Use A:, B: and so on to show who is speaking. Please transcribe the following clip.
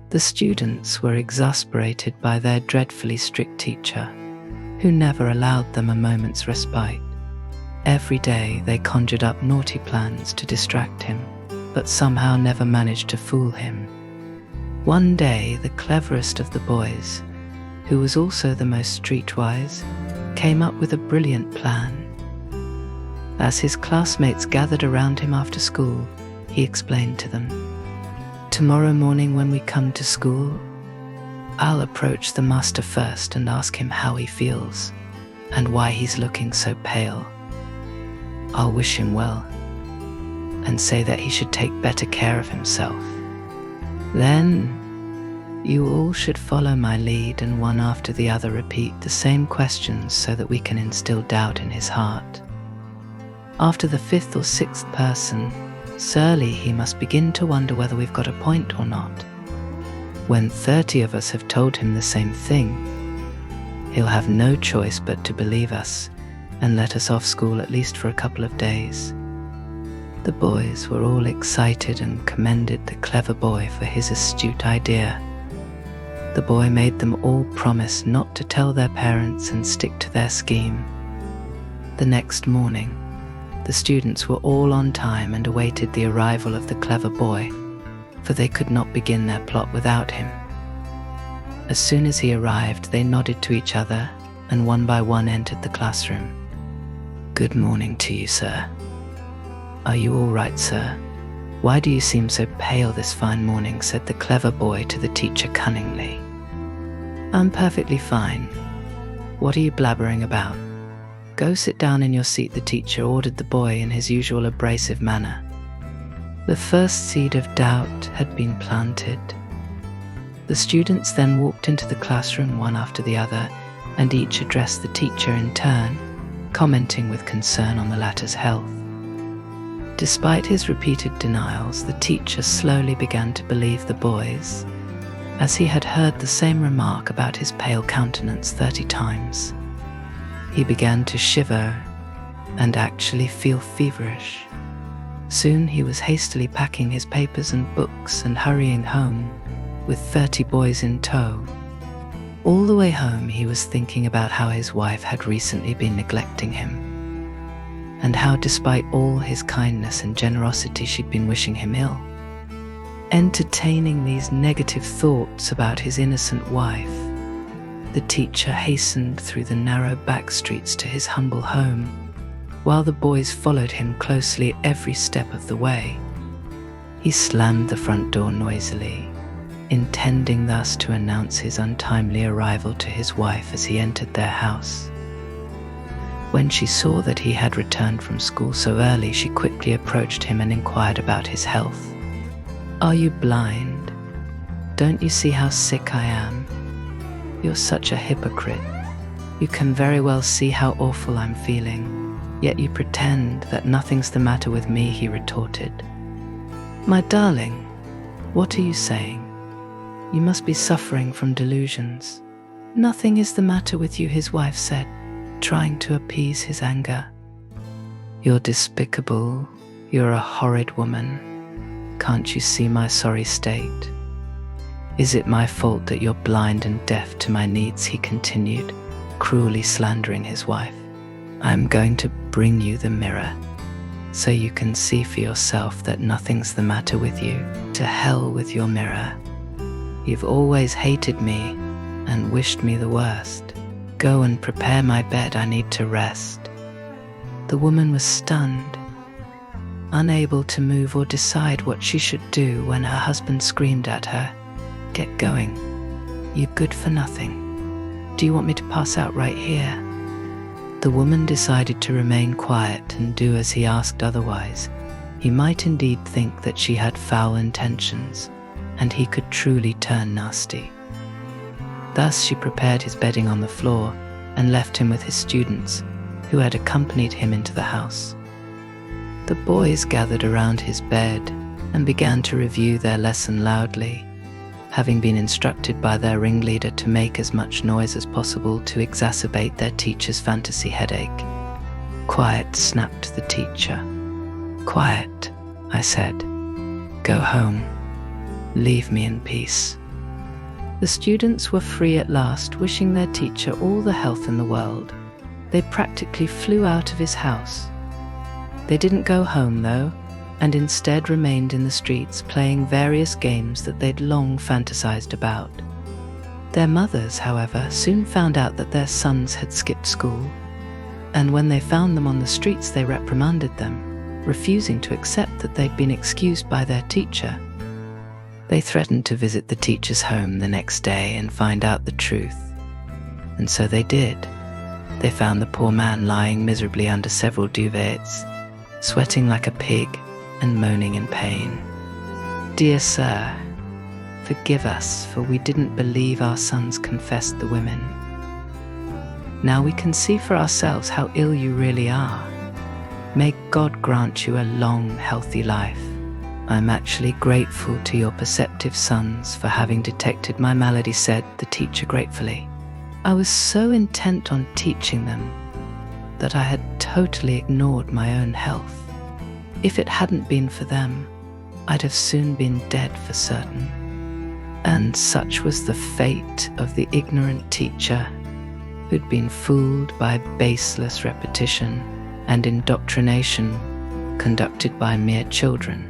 A: The students were exasperated by their dreadfully strict teacher, who never allowed them a moment's respite. Every day they conjured up naughty plans to distract him, but somehow never managed to fool him. One day, the cleverest of the boys, who was also the most streetwise, came up with a brilliant plan. As his classmates gathered around him after school, he explained to them, "Tomorrow morning when we come to school, I'll approach the master first and ask him how he feels and why he's looking so pale. I'll wish him well and say that he should take better care of himself. Then you all should follow my lead and one after the other repeat the same questions so that we can instill doubt in his heart. After the fifth or sixth person, surely he must begin to wonder whether we've got a point or not. When 30 of us have told him the same thing, he'll have no choice but to believe us and let us off school at least for a couple of days." The boys were all excited and commended the clever boy for his astute idea. The boy made them all promise not to tell their parents and stick to their scheme. The next morning, the students were all on time and awaited the arrival of the clever boy, for they could not begin their plot without him. As soon as he arrived, they nodded to each other and one by one entered the classroom. "Good morning to you, sir." "Are you all right, sir? Why do you seem so pale this fine morning?" said the clever boy to the teacher cunningly. "I'm perfectly fine. What are you blabbering about? Go sit down in your seat," the teacher ordered the boy in his usual abrasive manner. The first seed of doubt had been planted. The students then walked into the classroom one after the other, and each addressed the teacher in turn, commenting with concern on the latter's health. Despite his repeated denials, the teacher slowly began to believe the boys, as he had heard the same remark about his pale countenance 30 times. He began to shiver and actually feel feverish. Soon he was hastily packing his papers and books and hurrying home, with 30 boys in tow. All the way home he was thinking about how his wife had recently been neglecting him, and how despite all his kindness and generosity she'd been wishing him ill. Entertaining these negative thoughts about his innocent wife, the teacher hastened through the narrow back streets to his humble home, while the boys followed him closely every step of the way. He slammed the front door noisily, intending thus to announce his untimely arrival to his wife as he entered their house. When she saw that he had returned from school so early, she quickly approached him and inquired about his health. "Are you blind? Don't you see how sick I am? You're such a hypocrite. You can very well see how awful I'm feeling, yet you pretend that nothing's the matter with me," he retorted. "My darling, what are you saying? You must be suffering from delusions." "Nothing is the matter with you," his wife said, trying to appease his anger. "You're despicable. You're a horrid woman. Can't you see my sorry state? Is it my fault that you're blind and deaf to my needs?" he continued, cruelly slandering his wife. "I'm going to bring you the mirror, so you can see for yourself that nothing's the matter with you. To hell with your mirror. You've always hated me and wished me the worst. Go and prepare my bed, I need to rest." The woman was stunned, unable to move or decide what she should do when her husband screamed at her, "Get going, you good for nothing. Do you want me to pass out right here?" The woman decided to remain quiet and do as he asked, otherwise he might indeed think that she had foul intentions, and he could truly turn nasty. Thus she prepared his bedding on the floor and left him with his students, who had accompanied him into the house. The boys gathered around his bed and began to review their lesson loudly, having been instructed by their ringleader to make as much noise as possible to exacerbate their teacher's fantasy headache. "Quiet," snapped the teacher. "Quiet," I said. "Go home. Leave me in peace." The students were free at last, wishing their teacher all the health in the world. They practically flew out of his house. They didn't go home, though, and instead remained in the streets playing various games that they'd long fantasized about. Their mothers, however, soon found out that their sons had skipped school, and when they found them on the streets they reprimanded them, refusing to accept that they'd been excused by their teacher. They threatened to visit the teacher's home the next day and find out the truth. And so they did. They found the poor man lying miserably under several duvets, sweating like a pig and moaning in pain. "Dear sir, forgive us, for we didn't believe our sons confessed the women. Now we can see for ourselves how ill you really are. May God grant you a long, healthy life. I'm actually grateful to your perceptive sons for having detected my malady," said the teacher gratefully. "I was so intent on teaching them that I had totally ignored my own health. If it hadn't been for them, I'd have soon been dead for certain." And such was the fate of the ignorant teacher who'd been fooled by baseless repetition and indoctrination conducted by mere children.